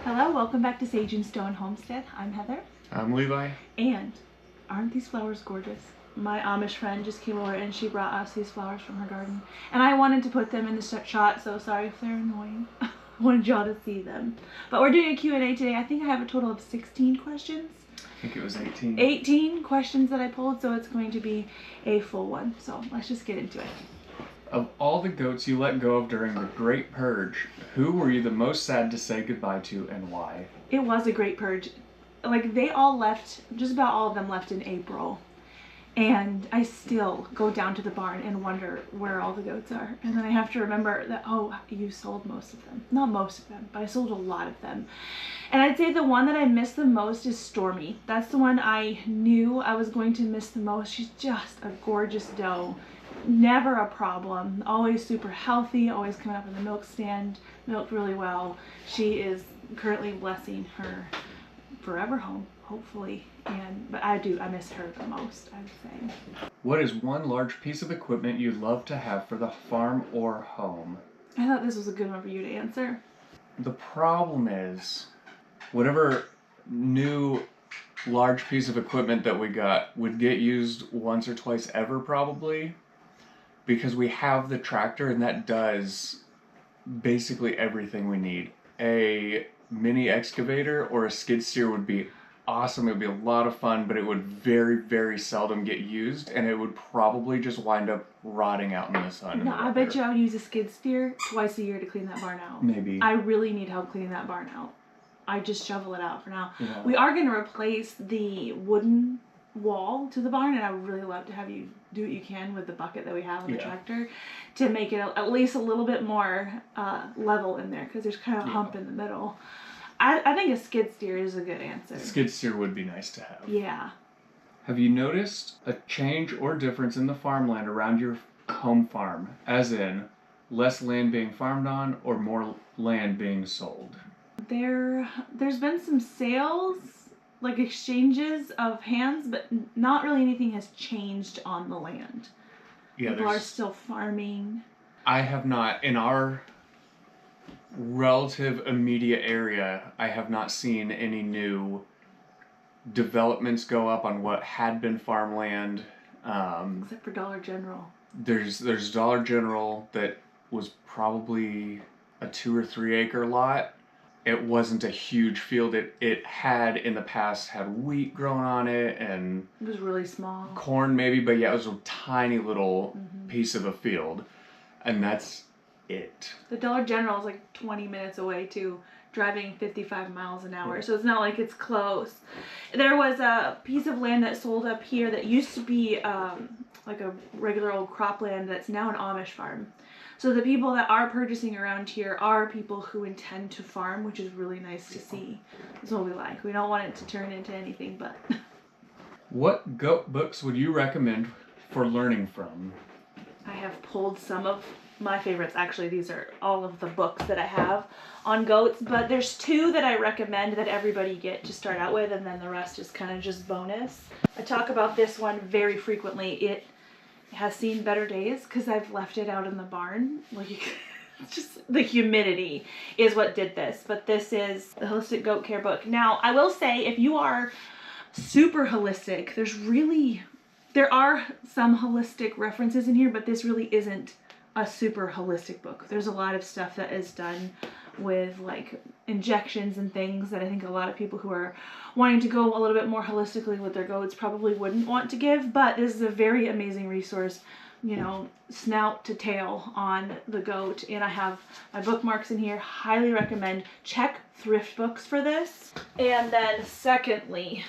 Hello, welcome back to Sage and Stone Homestead. I'm Heather. I'm Levi. And aren't these flowers gorgeous? My Amish friend just came over and she brought us these flowers from her garden. And I wanted to put them in the shot, so sorry if they're annoying. I wanted y'all to see them. But we're doing a Q&A today. I think I have a total of 16 questions. I think it was 18. 18 questions that I pulled, so it's going to be a full one. So let's just get into it. Of all the goats you let go of during the Great Purge, who were you the most sad to say goodbye to and why? It was a great purge. Like, they all left, just about all of them left in April. And I still go down to the barn and wonder where all the goats are. And then I have to remember that, oh, you sold most of them. Not most of them, but I sold a lot of them. And I'd say the one that I miss the most is Stormy. That's the one I knew I was going to miss the most. She's just a gorgeous doe. Never a problem. Always super healthy. Always coming up in the milk stand. Milked really well. She is currently blessing her forever home, hopefully. But I miss her the most, I would say. What is one large piece of equipment you'd love to have for the farm or home? I thought this was a good one for you to answer. The problem is, whatever new large piece of equipment that we got would get used once or twice ever probably, because we have the tractor and that does basically everything we need. A mini excavator or a skid steer would be awesome. It would be a lot of fun, but it would very, very seldom get used, and it would probably just wind up rotting out in the sun. No, I bet you I would use a skid steer twice a year to clean that barn out. Maybe. I really need help cleaning that barn out. I just shovel it out for now. Yeah. We are going to replace the wooden wall to the barn, and I would really love to have you do what you can with the bucket that we have on the tractor to make it at least a little bit more level in there, because there's kind of a hump in the middle. I think a skid steer is a good answer. Skid steer would be nice to have. Yeah. Have you noticed a change or difference in the farmland around your home farm, as in less land being farmed on or more land being sold? There's been some sales, like exchanges of hands, but not really anything has changed on the land. Yeah, People are still farming. I have not, in our relative immediate area, I have not seen any new developments go up on what had been farmland. Except for Dollar General. There's Dollar General that was probably a 2 or 3 acre lot. It wasn't a huge field. It had in the past had wheat growing on it and it was really small. Corn maybe, but yeah, it was a tiny little piece of a field, and that's it. The Dollar General is like 20 minutes away too, driving 55 miles an hour, so it's not like it's close. There was a piece of land that sold up here that used to be like a regular old cropland that's now an Amish farm. So the people that are purchasing around here are people who intend to farm, which is really nice to see. That's what we like. We don't want it to turn into anything but. What goat books would you recommend for learning from? I have pulled some of my favorites. Actually, these are all of the books that I have on goats, but there's 2 that I recommend that everybody get to start out with, and then the rest is kind of just bonus. I talk about this one very frequently. It has seen better days because I've left it out in the barn. Like, just the humidity is what did this. But this is the Holistic Goat Care book. Now, I will say, if you are super holistic, there are some holistic references in here, but this really isn't a super holistic book. There's a lot of stuff that is done with like injections and things that I think a lot of people who are wanting to go a little bit more holistically with their goats probably wouldn't want to give, but this is a very amazing resource, you know, snout to tail on the goat. And I have my bookmarks in here. Highly recommend. Check thrift books for this. And then secondly,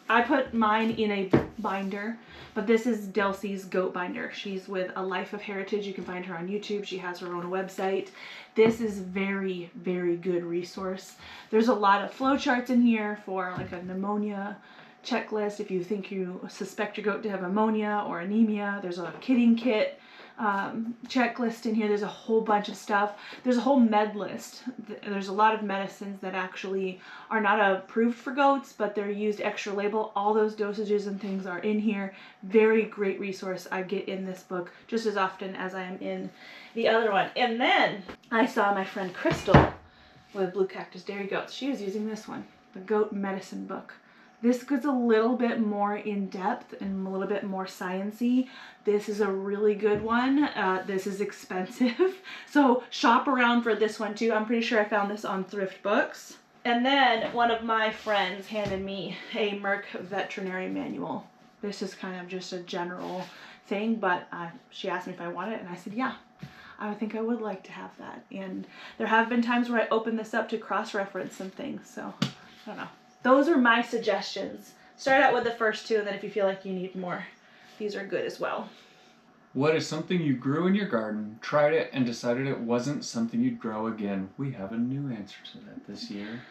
I put mine in a binder, but this is Delsey's goat binder. She's with A Life of Heritage. You can find her on YouTube. She has her own website. This is very, very good resource. There's a lot of flowcharts in here for like a pneumonia checklist. If you think you suspect your goat to have ammonia or anemia, there's a kidding kit checklist in here. There's a whole bunch of stuff. There's a whole med list. There's a lot of medicines that actually are not approved for goats, but they're used extra label. All those dosages and things are in here. Very great resource. I get in this book just as often as I am in the other one. And then I saw my friend Crystal with blue cactus dairy goats. She was using this one, the goat medicine book. This goes a little bit more in depth and a little bit more sciencey. This is a really good one. This is expensive, so shop around for this one too. I'm pretty sure I found this on Thrift Books. And then one of my friends handed me a Merck veterinary manual. This is kind of just a general thing, but she asked me if I want it, and I said yeah. I think I would like to have that. And there have been times where I open this up to cross-reference some things, so I don't know. Those are my suggestions. Start out with the first two, and then if you feel like you need more, these are good as well. What is something you grew in your garden, tried it, and decided it wasn't something you'd grow again? We have a new answer to that this year.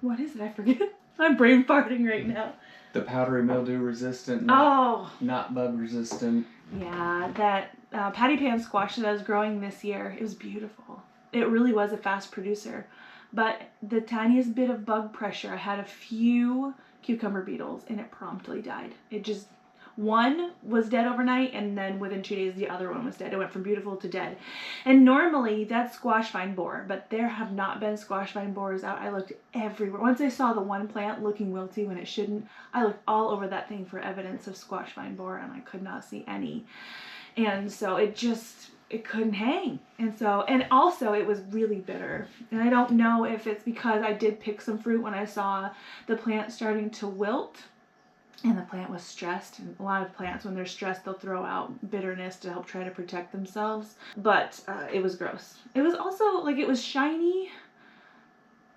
What is it? I forget. I'm brain farting right now. The powdery mildew resistant, not bug resistant. Yeah, that patty pan squash that I was growing this year, it was beautiful. It really was a fast producer. But the tiniest bit of bug pressure, I had a few cucumber beetles and it promptly died. It just, one was dead overnight and then within 2 days the other one was dead. It went from beautiful to dead. And normally that's squash vine borer, but there have not been squash vine borers out. I looked everywhere. Once I saw the one plant looking wilty when it shouldn't, I looked all over that thing for evidence of squash vine borer and I could not see any. And so it couldn't hang. And also it was really bitter. And I don't know if it's because I did pick some fruit when I saw the plant starting to wilt and the plant was stressed. And a lot of plants, when they're stressed, they'll throw out bitterness to help try to protect themselves. But it was gross. It was also like, it was shiny,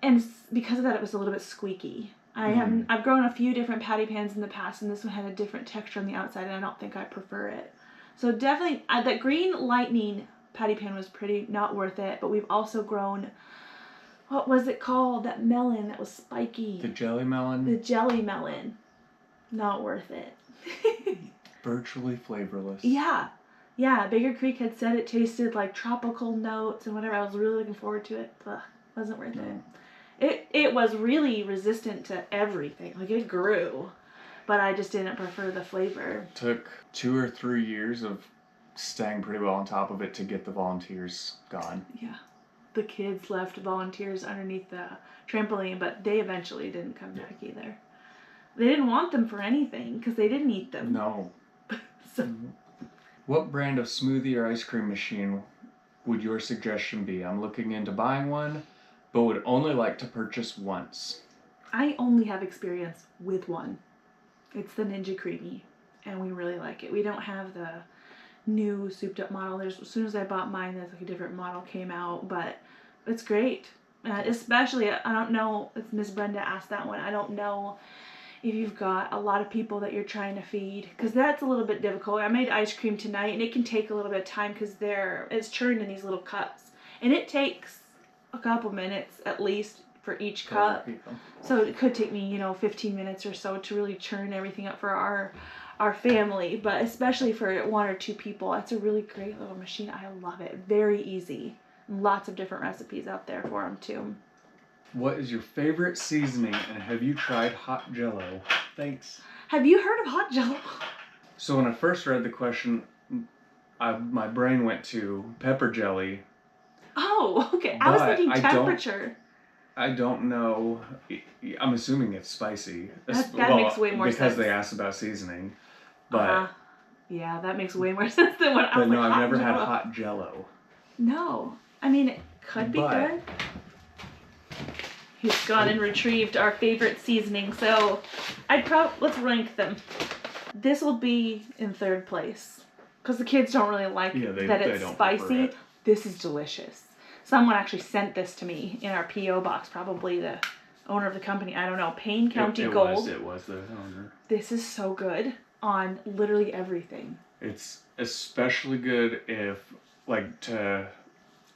and because of that it was a little bit squeaky. I've grown a few different patty pans in the past, and this one had a different texture on the outside, and I don't think I prefer it. So definitely, that green lightning patty pan was pretty not worth it, but we've also grown, what was it called? That melon that was spiky. The jelly melon? The jelly melon. Not worth it. Virtually flavorless. Yeah. Yeah, Bigger Creek had said it tasted like tropical notes and whatever. I was really looking forward to it. Ugh, wasn't worth it. It was really resistant to everything. Like, it grew. But I just didn't prefer the flavor. Took 2 or 3 years of staying pretty well on top of it to get the volunteers gone. Yeah. The kids left volunteers underneath the trampoline, but they eventually didn't come back either. They didn't want them for anything because they didn't eat them. No. So. What brand of smoothie or ice cream machine would your suggestion be? I'm looking into buying one, but would only like to purchase once. I only have experience with one. It's the Ninja Creamy, and we really like it. We don't have the new souped up model. As soon as I bought mine, there's like a different model came out, but it's great. Especially, I don't know if Miss Brenda asked that one. I don't know if you've got a lot of people that you're trying to feed, because that's a little bit difficult. I made ice cream tonight, and it can take a little bit of time because it's churned in these little cups, and it takes a couple minutes at least for each cup. So it could take me, 15 minutes or so to really churn everything up for our family, but especially for 1 or 2 people, it's a really great little machine. I love it. Very easy. Lots of different recipes out there for them too. What is your favorite seasoning, and have you tried hot Jell-O? Thanks. Have you heard of hot Jell-O? So when I first read the question, my brain went to pepper jelly. Oh, okay. I was thinking temperature. I don't know. I'm assuming it's spicy. That makes way more sense. Because they asked about seasoning. But yeah, that makes way more sense than what I was like. But no, I've never had hot Jell-O. No. I mean, it could be good. He's gone and retrieved our favorite seasoning, so let's rank them. This will be in 3rd place, because the kids don't really like that it's spicy. This is delicious. Someone actually sent this to me in our P.O. box, probably the owner of the company, I don't know, Payne County Gold. It was the owner. This is so good on literally everything. It's especially good if, to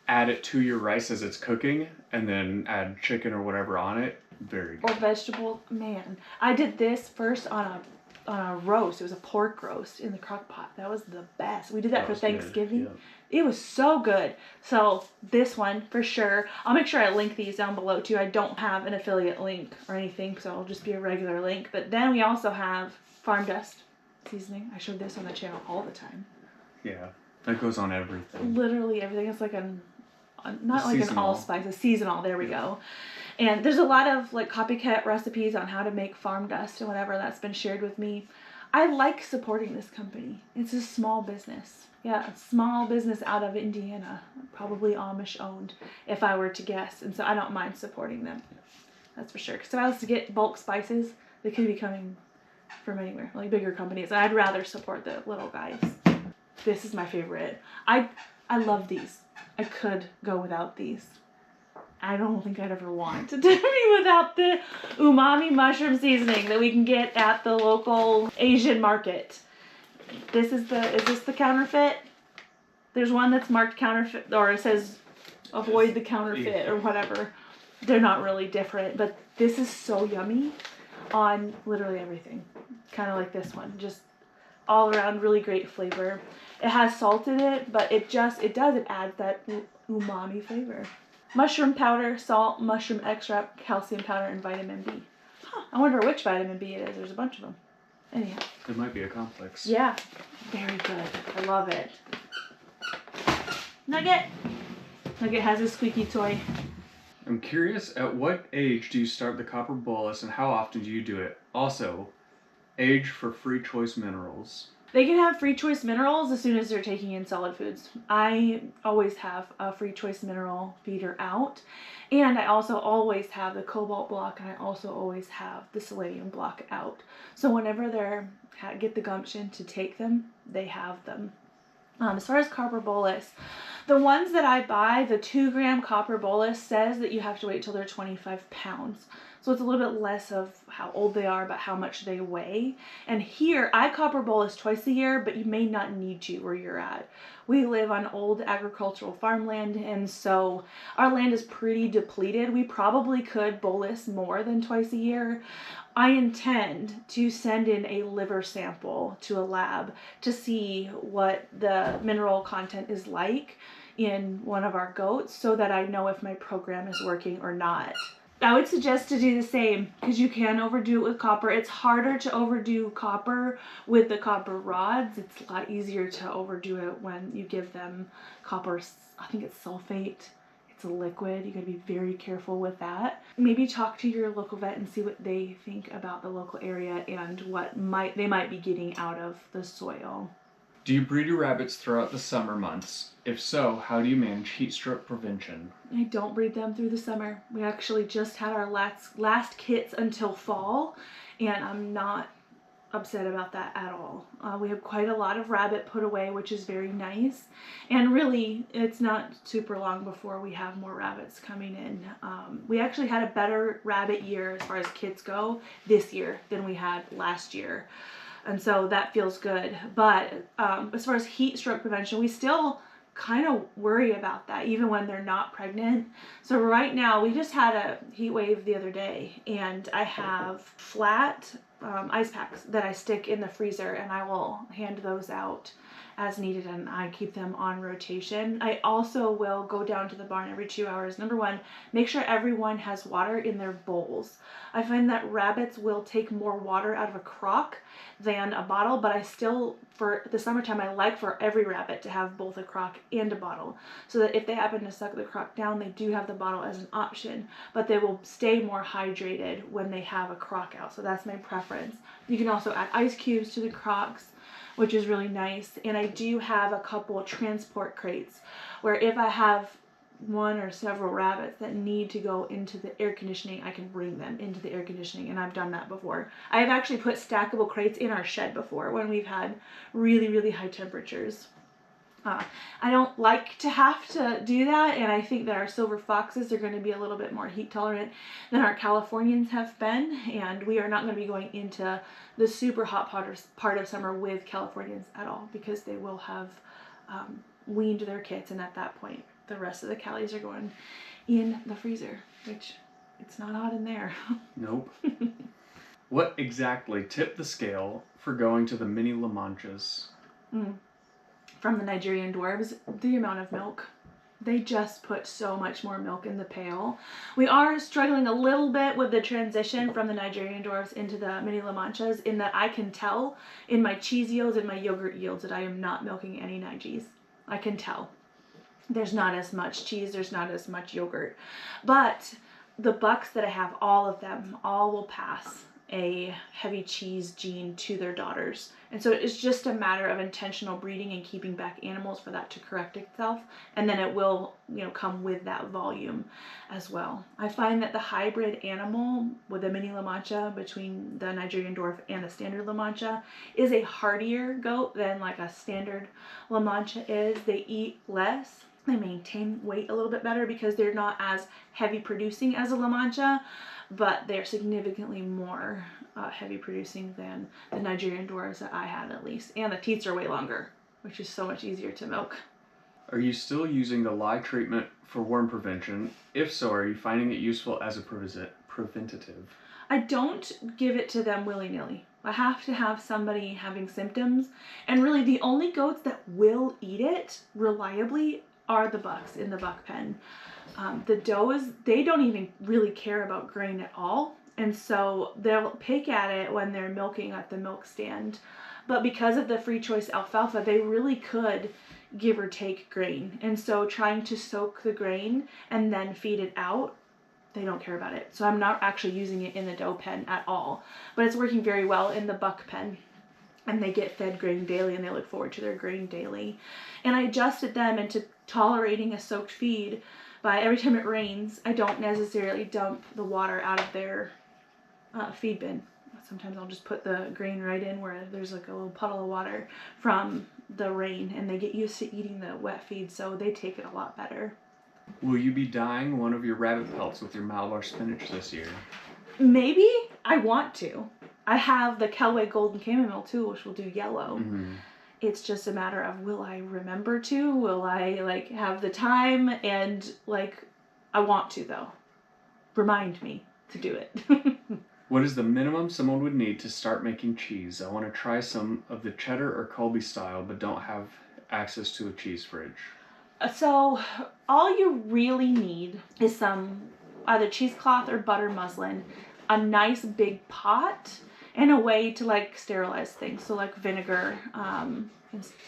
add it to your rice as it's cooking, and then add chicken or whatever on it. Very good. Or vegetable, man. I did this first on a roast. It was a pork roast in the crock pot. That was the best. We did that for Thanksgiving. Yeah. It was so good. So this one for sure. I'll make sure I link these down below too. I don't have an affiliate link or anything, so it'll just be a regular link. But then we also have farm dust seasoning. I showed this on the channel all the time. Yeah, that goes on everything. Literally everything. It's like not like an allspice, a seasonal, there we go. And there's a lot of like copycat recipes on how to make farm dust and whatever that's been shared with me. I like supporting this company. It's a small business. Yeah, a small business out of Indiana, probably Amish owned, if I were to guess. And so I don't mind supporting them. That's for sure. Because if I was to get bulk spices, they could be coming from anywhere, like bigger companies. I'd rather support the little guys. This is my favorite. I love these. I could go without these. I don't think I'd ever want to be without the umami mushroom seasoning that we can get at the local Asian market. Is this the counterfeit? There's one that's marked counterfeit, or it says avoid the counterfeit or whatever. They're not really different, but this is so yummy on literally everything. Kind of like this one, just all around really great flavor. It has salt in it, but it adds that umami flavor. Mushroom powder, salt, mushroom extract, calcium powder, and vitamin B. Huh, I wonder which vitamin B it is. There's a bunch of them. Anyhow. It might be a complex. Yeah. Very good. I love it. Nugget. Nugget has a squeaky toy. I'm curious, at what age do you start the copper bolus and how often do you do it? Also, age for free choice minerals. They can have free choice minerals as soon as they're taking in solid foods. I always have a free choice mineral feeder out. And I also always have the cobalt block, and I also always have the selenium block out. So whenever they get the gumption to take them, they have them. As far as copper bolus, the ones that I buy, the 2-gram copper bolus says that you have to wait till they're 25 pounds. So it's a little bit less of how old they are, but how much they weigh. And here, I copper bolus twice a year, but you may not need to where you're at. We live on old agricultural farmland, and so our land is pretty depleted. We probably could bolus more than twice a year. I intend to send in a liver sample to a lab to see what the mineral content is like in one of our goats so that I know if my program is working or not. I would suggest to do the same because you can overdo it with copper. It's harder to overdo copper with the copper rods. It's a lot easier to overdo it when you give them copper, I think it's sulfate. It's a liquid. You gotta be very careful with that. Maybe talk to your local vet and see what they think about the local area and what they might be getting out of the soil. Do you breed your rabbits throughout the summer months? If so, how do you manage heat stroke prevention? I don't breed them through the summer. We actually just had our last kits until fall, and I'm not upset about that at all. We have quite a lot of rabbit put away, which is very nice, and really it's not super long before we have more rabbits coming in. We actually had a better rabbit year as far as kits go this year than we had last year. And so that feels good. But as far as heat stroke prevention, we still kind of worry about that even when they're not pregnant. So right now, we just had a heat wave the other day, and I have flat ice packs that I stick in the freezer, and I will hand those out as needed, and I keep them on rotation. I also will go down to the barn every 2 hours. Number one, make sure everyone has water in their bowls. I find that rabbits will take more water out of a crock than a bottle, but I still, for the summertime, I like for every rabbit to have both a crock and a bottle, so that if they happen to suck the crock down, they do have the bottle as an option, but they will stay more hydrated when they have a crock out. So that's my preference. You can also add ice cubes to the crocks, which is really nice. And I do have a couple transport crates where if I have one or several rabbits that need to go into the air conditioning, I can bring them into the air conditioning, and I've done that before. I have actually put stackable crates in our shed before when we've had really, really high temperatures. I don't like to have to do that, and I think that our silver foxes are going to be a little bit more heat tolerant than our Californians have been, and we are not going to be going into the super hot part of summer with Californians at all, because they will have weaned their kits, and at that point the rest of the Callies are going in the freezer, which it's not hot in there. Nope. What exactly tipped the scale for going to the mini Lamanchas? From the Nigerian dwarves, the amount of milk. They just put so much more milk in the pail. We are struggling a little bit with the transition from the Nigerian dwarves into the mini Lamanchas, in that I can tell in my cheese yields and my yogurt yields that I am not milking any Nigis. I can tell. There's not as much cheese, there's not as much yogurt. But the bucks that I have, all of them, all will pass a heavy cheese gene to their daughters. And so it's just a matter of intentional breeding and keeping back animals for that to correct itself. And then it will, come with that volume as well. I find that the hybrid animal with a mini Lamancha between the Nigerian dwarf and a standard Lamancha is a hardier goat than like a standard Lamancha is. They eat less. They maintain weight a little bit better because they're not as heavy producing as a Lamancha, but they're significantly more heavy producing than the Nigerian dwarves that I had, at least. And the teats are way longer, which is so much easier to milk. Are you still using the lye treatment for worm prevention? If so, are you finding it useful as a preventative? I don't give it to them willy-nilly. I have to have somebody having symptoms, and really the only goats that will eat it reliably are the bucks in the buck pen. The does, they don't even really care about grain at all, and so they'll pick at it when they're milking at the milk stand. But because of the free choice alfalfa, they really could give or take grain, and so trying to soak the grain and then feed it out, they don't care about it. So I'm not actually using it in the doe pen at all, but it's working very well in the buck pen. And they get fed grain daily, and they look forward to their grain daily. And I adjusted them into tolerating a soaked feed by every time it rains, I don't necessarily dump the water out of their feed bin. Sometimes I'll just put the grain right in where there's like a little puddle of water from the rain, and they get used to eating the wet feed, so they take it a lot better. Will you be dyeing one of your rabbit pelts with your Malabar spinach this year? Maybe. I want to. I have the Kelway Golden Chamomile too, which will do yellow. Mm-hmm. It's just a matter of, will I remember to? Will I have the time? And I want to though. Remind me to do it. What is the minimum someone would need to start making cheese? I want to try some of the cheddar or Colby style, but don't have access to a cheese fridge. So all you really need is some either cheesecloth or butter muslin, a nice big pot, and a way to sterilize things. So vinegar.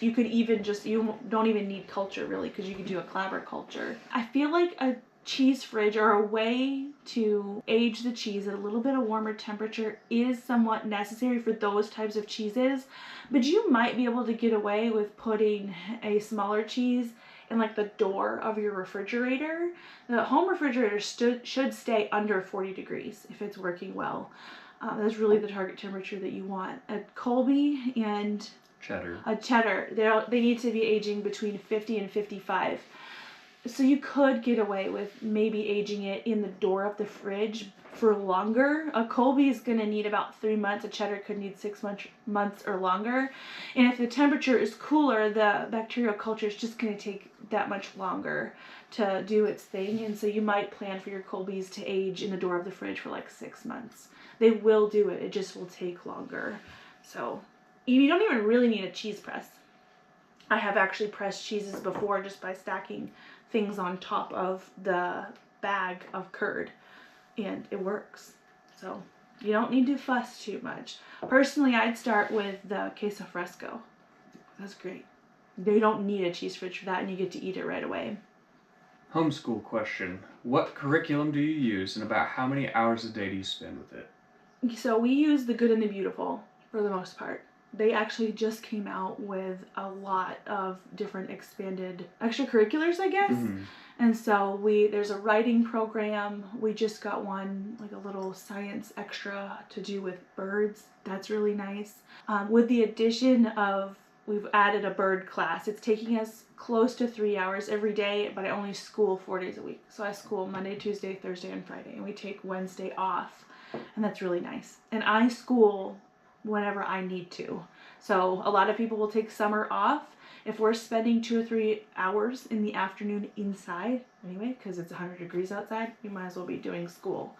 You could even you don't even need culture really, because you could do a clabber culture. I feel like a cheese fridge or a way to age the cheese at a little bit of warmer temperature is somewhat necessary for those types of cheeses, but you might be able to get away with putting a smaller cheese in the door of your refrigerator. The home refrigerator should stay under 40 degrees if it's working well. That's really the target temperature that you want. A Colby and a cheddar, they need to be aging between 50 and 55. So you could get away with maybe aging it in the door of the fridge for longer. A Colby is going to need about 3 months. A cheddar could need 6 months or longer. And if the temperature is cooler, the bacterial culture is just going to take that much longer to do its thing. And so you might plan for your Colbys to age in the door of the fridge for 6 months. They will do it. It just will take longer. So you don't even really need a cheese press. I have actually pressed cheeses before just by stacking things on top of the bag of curd, and it works. So you don't need to fuss too much. Personally, I'd start with the queso fresco. That's great. You don't need a cheese fridge for that, and you get to eat it right away. Homeschool question. What curriculum do you use, and about how many hours a day do you spend with it? So we use The Good and the Beautiful for the most part. They actually just came out with a lot of different expanded extracurriculars, I guess. Mm-hmm. And so there's a writing program. We just got one, a little science extra to do with birds. That's really nice. With the addition of, we've added a bird class. It's taking us close to 3 hours every day, but I only school 4 days a week. So I school Monday, Tuesday, Thursday, and Friday, and we take Wednesday off. And that's really nice. And I school whenever I need to. So a lot of people will take summer off. If we're spending 2 or 3 hours in the afternoon inside, anyway, because it's 100 degrees outside, you might as well be doing school.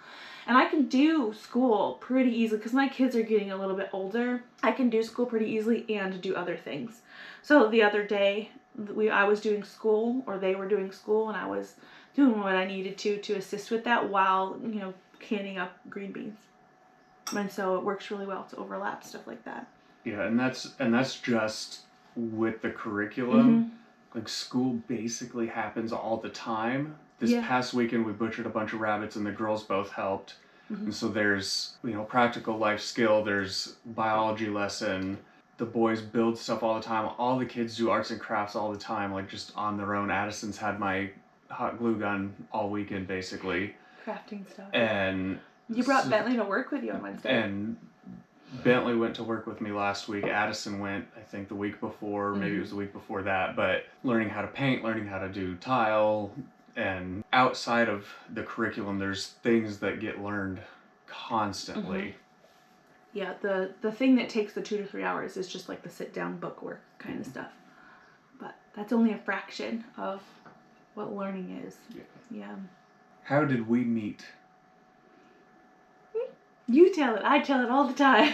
And I can do school pretty easily because my kids are getting a little bit older. I can do school pretty easily and do other things. So the other day, I was doing school, or they were doing school, and I was doing what I needed to assist with that while, canning up green beans. And so it works really well to overlap stuff like that. Yeah, and that's just with the curriculum. like school basically happens all the time. This past weekend we butchered a bunch of rabbits and the girls both helped. And so there's, practical life skill, there's biology lesson. The boys build stuff all the time. All the kids do arts and crafts all the time, like just on their own. Addison's had my hot glue gun all weekend, basically. Crafting stuff. And you brought Bentley to work with you on Wednesday. And Bentley went to work with me last week. Addison went, I think, the week before. Maybe it was the week before that. But learning how to paint, learning how to do tile. And outside of the curriculum, there's things that get learned constantly. Yeah, the thing that takes the 2 to 3 hours is just like the sit-down book work kind of stuff. But that's only a fraction of what learning is. Yeah. How did we meet? You tell it. I tell it all the time.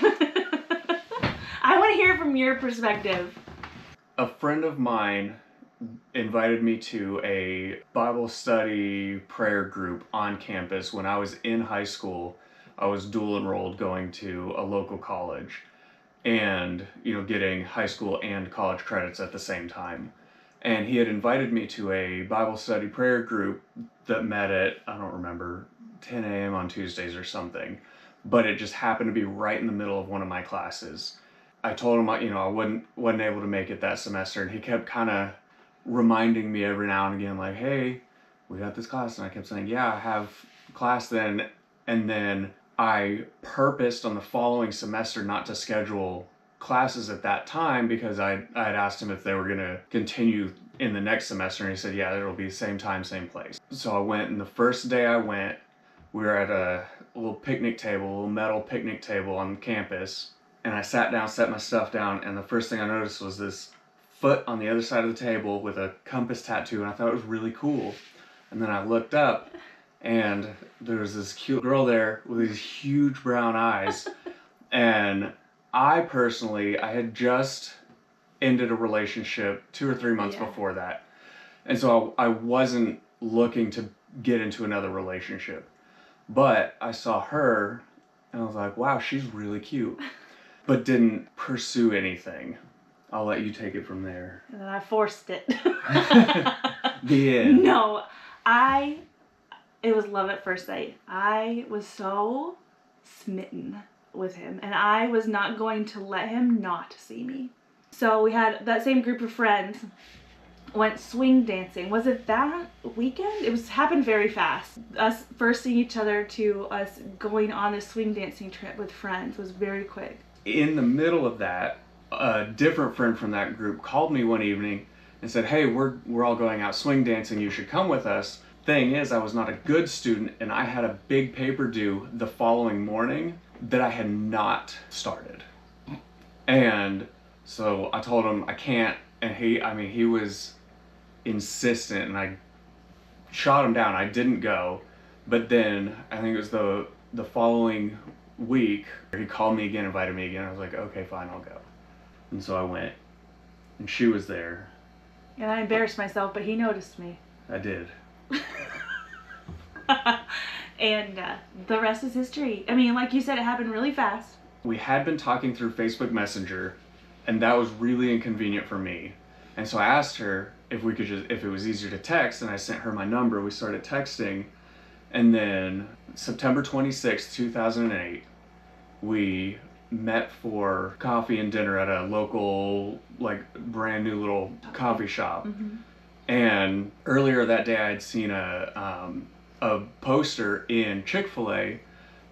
I want to hear from your perspective. A friend of mine invited me to a Bible study prayer group on campus when I was in high school. I was dual enrolled going to a local college and, getting high school and college credits at the same time. And he had invited me to a Bible study prayer group that met at, I don't remember, 10 a.m. on Tuesdays or something. But it just happened to be right in the middle of one of my classes. I told him, I wasn't able to make it that semester, and he kept kind of reminding me every now and again, like, hey, we got this class. And I kept saying, yeah, I have class then. And then I purposed on the following semester not to schedule classes at that time because I had asked him if they were going to continue in the next semester, and he said, yeah, it'll be same time, same place. So I went, and the first day I went, we were at a little picnic table, a little metal picnic table on campus, and I sat down, set my stuff down, and the first thing I noticed was this foot on the other side of the table with a compass tattoo, and I thought it was really cool. And then I looked up, and there was this cute girl there with these huge brown eyes. And I had just ended a relationship 2 or 3 months before that. And so I wasn't looking to get into another relationship. But I saw her, and I was like, wow, she's really cute. But didn't pursue anything. I'll let you take it from there. And then I forced it. The end. No, it was love at first sight. I was so smitten with him, and I was not going to let him not see me. So we had that same group of friends, went swing dancing. Was it that weekend? It happened very fast. Us first seeing each other to us going on this swing dancing trip with friends was very quick. In the middle of that, a different friend from that group called me one evening and said, hey, we're all going out swing dancing, you should come with us. Thing is, I was not a good student, and I had a big paper due the following morning that I had not started. And so I told him I can't, and he was insistent, and I shot him down. I didn't go, but then I think it was the following week, he called me again, invited me again. I was like, okay, fine, I'll go. And so I went, and she was there. And I embarrassed myself, but he noticed me. I did. And the rest is history. I mean, like you said, it happened really fast. We had been talking through Facebook Messenger, and that was really inconvenient for me. And so I asked her if it was easier to text, and I sent her my number. We started texting, and then September 26th, 2008, we met for coffee and dinner at a local, brand new little coffee shop. Mm-hmm. And earlier that day, I had seen a poster in Chick-fil-A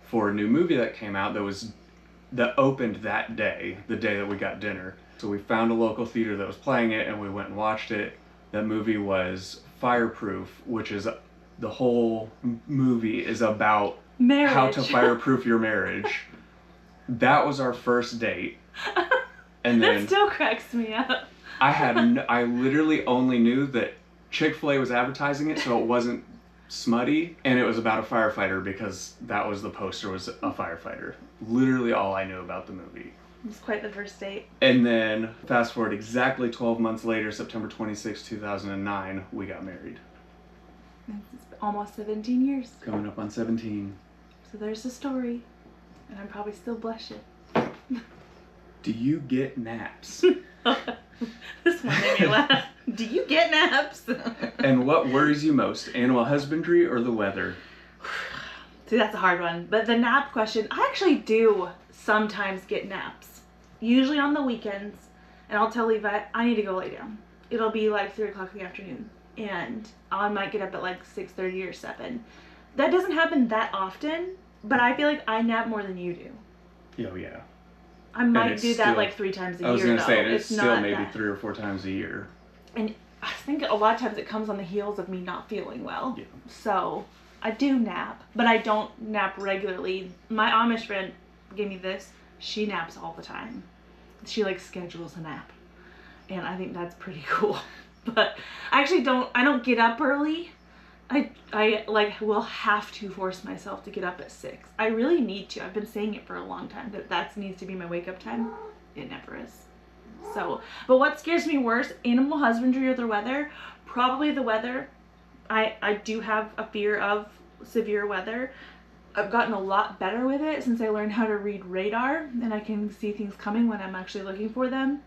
for a new movie that came out that opened that day, the day that we got dinner. So we found a local theater that was playing it, and we went and watched it. That movie was Fireproof, which is the whole movie is about marriage. How to fireproof your marriage. That was our first date. And then that still cracks me up. I literally only knew that Chick-fil-A was advertising it, so it wasn't smutty, and it was about a firefighter because that was the poster, was a firefighter. Literally all I knew about the movie. It was quite the first date. And then fast forward exactly 12 months later, September 26, 2009, we got married. It's almost 17 years. Coming up on 17. So there's the story, and I'm probably still blushing. Do you get naps? This one made me laugh. Do you get naps? And what worries you most, animal husbandry or the weather? See, that's a hard one. But the nap question, I actually do sometimes get naps. Usually on the weekends. And I'll tell Levi, I need to go lay down. It'll be like 3 o'clock in the afternoon. And I might get up at like 6:30 or 7. That doesn't happen that often, but I feel like I nap more than you do. Oh, yeah. I might do that still, like 3 times a year. I was going to say, it's still not maybe that. 3 or 4 times a year. And I think a lot of times it comes on the heels of me not feeling well. Yeah. So I do nap, but I don't nap regularly. My Amish friend gave me this. She naps all the time. She like schedules a nap. And I think that's pretty cool. But I actually don't get up early. I like will have to force myself to get up at 6. I really need to. I've been saying it for a long time that needs to be my wake up time. It never is. So, but what scares me worse, animal husbandry or the weather? Probably the weather. I do have a fear of severe weather. I've gotten a lot better with it since I learned how to read radar, and I can see things coming when I'm actually looking for them.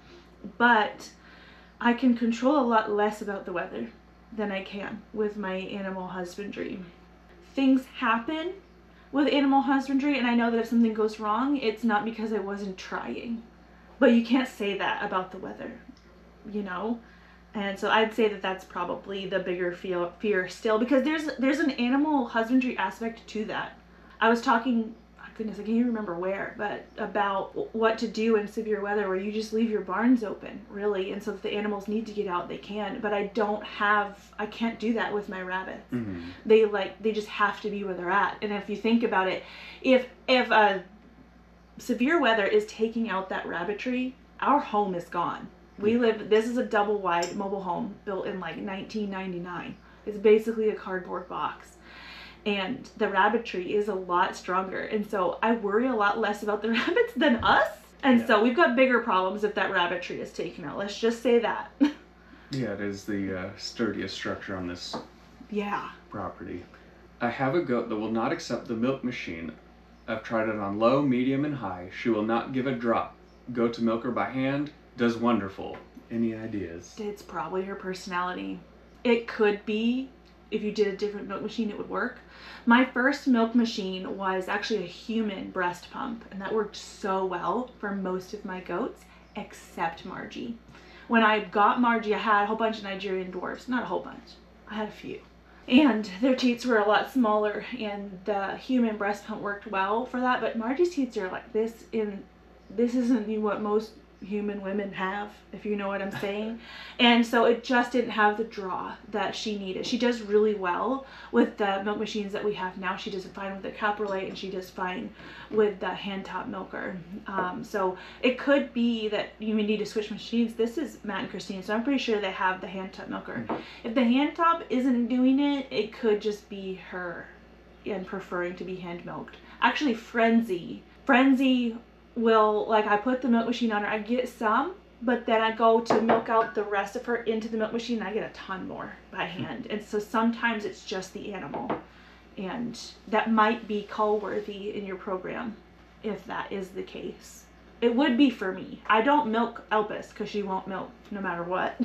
But I can control a lot less about the weather than I can with my animal husbandry. Things happen with animal husbandry, and I know that if something goes wrong, it's not because I wasn't trying. But you can't say that about the weather, you know? And so I'd say that that's probably the bigger fear still, because there's an animal husbandry aspect to that. I was talking, oh goodness, I can't even remember where, but about what to do in severe weather where you just leave your barns open, really. And so if the animals need to get out, they can. But I can't do that with my rabbits. Mm-hmm. They just have to be where they're at. And if you think about it, if severe weather is taking out that rabbitry, our home is gone. This is a double wide mobile home built in like 1999. It's basically a cardboard box. And the rabbitry is a lot stronger. And so I worry a lot less about the rabbits than us. And so we've got bigger problems if that rabbitry is taken out. Let's just say that. Yeah, it is the sturdiest structure on this property. I have a goat that will not accept the milk machine. I've tried it on low, medium, and high. She will not give a drop. Go to milk her by hand. Does wonderful. Any ideas? It's probably her personality. It could be. If you did a different milk machine, it would work. My first milk machine was actually a human breast pump, and that worked so well for most of my goats, except Margie. When I got Margie, I had a whole bunch of Nigerian dwarfs. Not a whole bunch. I had a few. And their teats were a lot smaller, and the human breast pump worked well for that, but Margie's teats are like this, and this isn't what most human women have, if you know what I'm saying. And so it just didn't have the draw that she needed. She does really well with the milk machines that we have now. She does fine with the caprolite, and she does fine with the hand top milker. So it could be that you need to switch machines. This is Matt and Christine, so I'm pretty sure they have the hand top milker. If the hand top isn't doing it, it could just be her and preferring to be hand milked. Actually, Frenzy will, like, I put the milk machine on her, I get some, but then I go to milk out the rest of her into the milk machine, and I get a ton more by hand. And so sometimes it's just the animal, and that might be call worthy in your program if that is the case. It would be for me. I don't milk Elpis because she won't milk no matter what.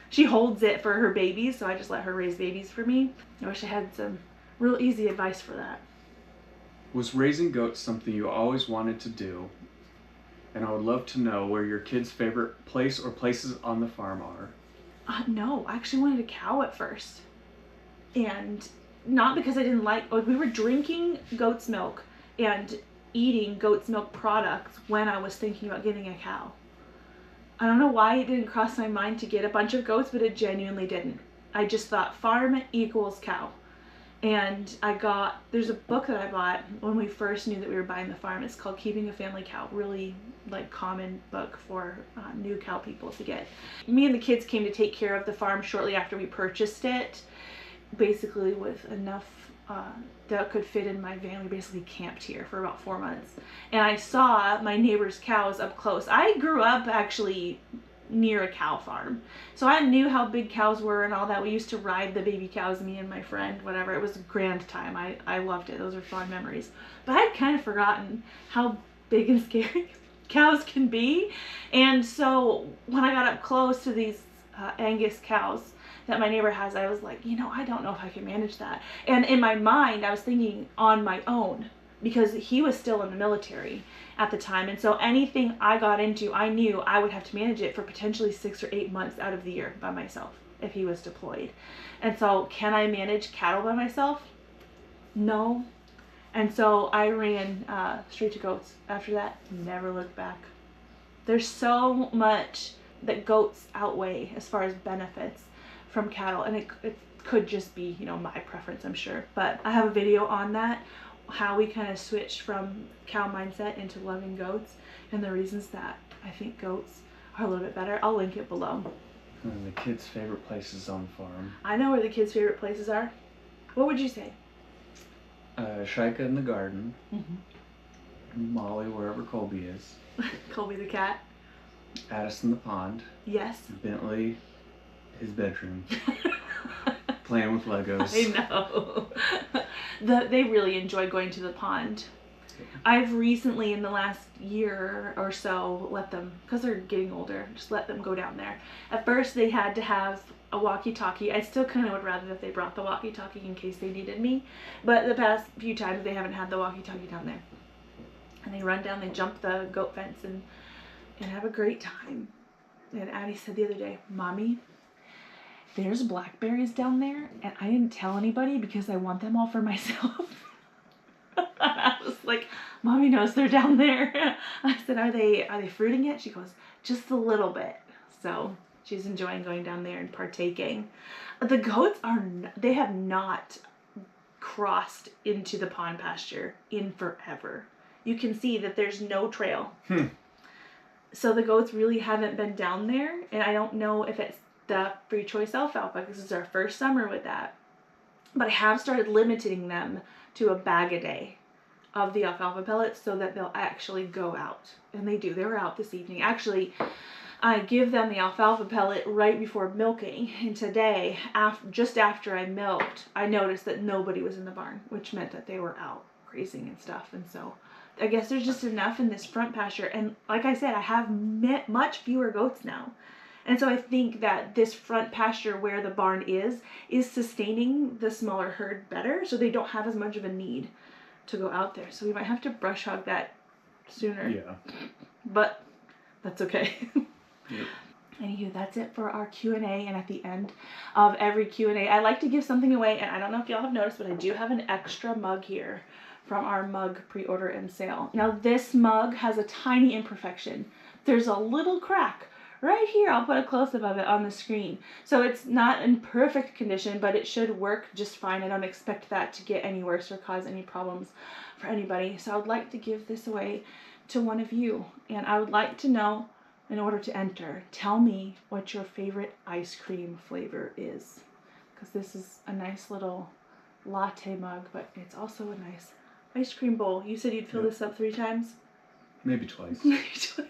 She holds it for her babies, so I just let her raise babies for me. I wish I had some real easy advice for that. Was raising goats something you always wanted to do? And I would love to know where your kids' favorite place or places on the farm are. No, I actually wanted a cow at first. And not because I didn't like we were drinking goat's milk and eating goat's milk products when I was thinking about getting a cow. I don't know why it didn't cross my mind to get a bunch of goats, but it genuinely didn't. I just thought farm equals cow. And there's a book that I bought when we first knew that we were buying the farm. It's called Keeping a Family Cow. Really common book for new cow people to get. Me and the kids came to take care of the farm shortly after we purchased it. Basically with enough that could fit in my van. We basically camped here for about 4 months. And I saw my neighbor's cows up close. I grew up actually near a cow farm, so I knew how big cows were and all that. We used to ride the baby cows, me and my friend, whatever. It was a grand time. I loved it. Those are fond memories. But I'd kind of forgotten how big and scary cows can be. And so when I got up close to these Angus cows that my neighbor has, I was like, you know, I don't know if I can manage that. And in my mind, I was thinking on my own, because he was still in the military at the time. And so anything I got into, I knew I would have to manage it for potentially 6 or 8 months out of the year by myself if he was deployed. And so can I manage cattle by myself? No. And so I ran straight to goats after that. Never looked back. There's so much that goats outweigh as far as benefits from cattle, and it could just be, you know, my preference, I'm sure. But I have a video on that, how we kind of switched from cow mindset into loving goats, and the reasons that I think goats are a little bit better. I'll link it below. And the kids' favorite places on the farm. I know where the kids' favorite places are. What would you say? Shika in the garden. Mm-hmm. Molly wherever Colby is. Colby the cat. Addison the pond. Yes. Bentley, his bedroom. Playing with Legos. I know. They really enjoy going to the pond. I've recently, in the last year or so, let them, because they're getting older, just let them go down there. At first they had to have a walkie-talkie. I still kind of would rather that they brought the walkie-talkie in case they needed me. But the past few times they haven't had the walkie-talkie down there. And they run down, they jump the goat fence and have a great time. And Addie said the other day, Mommy, there's blackberries down there and I didn't tell anybody because I want them all for myself. I was like, Mommy knows they're down there. I said, are they fruiting yet? She goes, just a little bit. So she's enjoying going down there and partaking. The goats they have not crossed into the pond pasture in forever. You can see that there's no trail. So the goats really haven't been down there, and I don't know if it's the free choice alfalfa, because this is our first summer with that. But I have started limiting them to a bag a day of the alfalfa pellets so that they'll actually go out. And they do. They were out this evening. Actually, I give them the alfalfa pellet right before milking. And today, just after I milked, I noticed that nobody was in the barn, which meant that they were out grazing and stuff. And so I guess there's just enough in this front pasture. And like I said, I have much fewer goats now. And so I think that this front pasture where the barn is sustaining the smaller herd better, so they don't have as much of a need to go out there. So we might have to brush hog that sooner. Yeah. But that's okay. Yep. Anywho, that's it for our Q&A, and at the end of every Q&A, I like to give something away, and I don't know if y'all have noticed, but I do have an extra mug here from our mug pre-order and sale. Now this mug has a tiny imperfection. There's a little crack right here. I'll put a close-up of it on the screen. So it's not in perfect condition, but it should work just fine. I don't expect that to get any worse or cause any problems for anybody. So I would like to give this away to one of you, and I would like to know, in order to enter, tell me what your favorite ice cream flavor is, because this is a nice little latte mug, but it's also a nice ice cream bowl. You said you'd fill this up 3 times? Maybe twice. Maybe twice.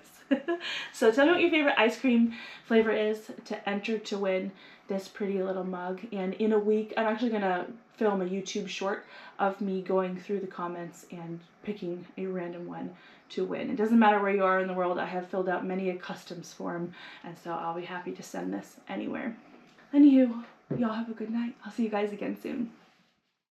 So tell me what your favorite ice cream flavor is to enter to win this pretty little mug. And in a week, I'm actually going to film a YouTube short of me going through the comments and picking a random one to win. It doesn't matter where you are in the world. I have filled out many a customs form, and so I'll be happy to send this anywhere. Anywho, y'all have a good night. I'll see you guys again soon.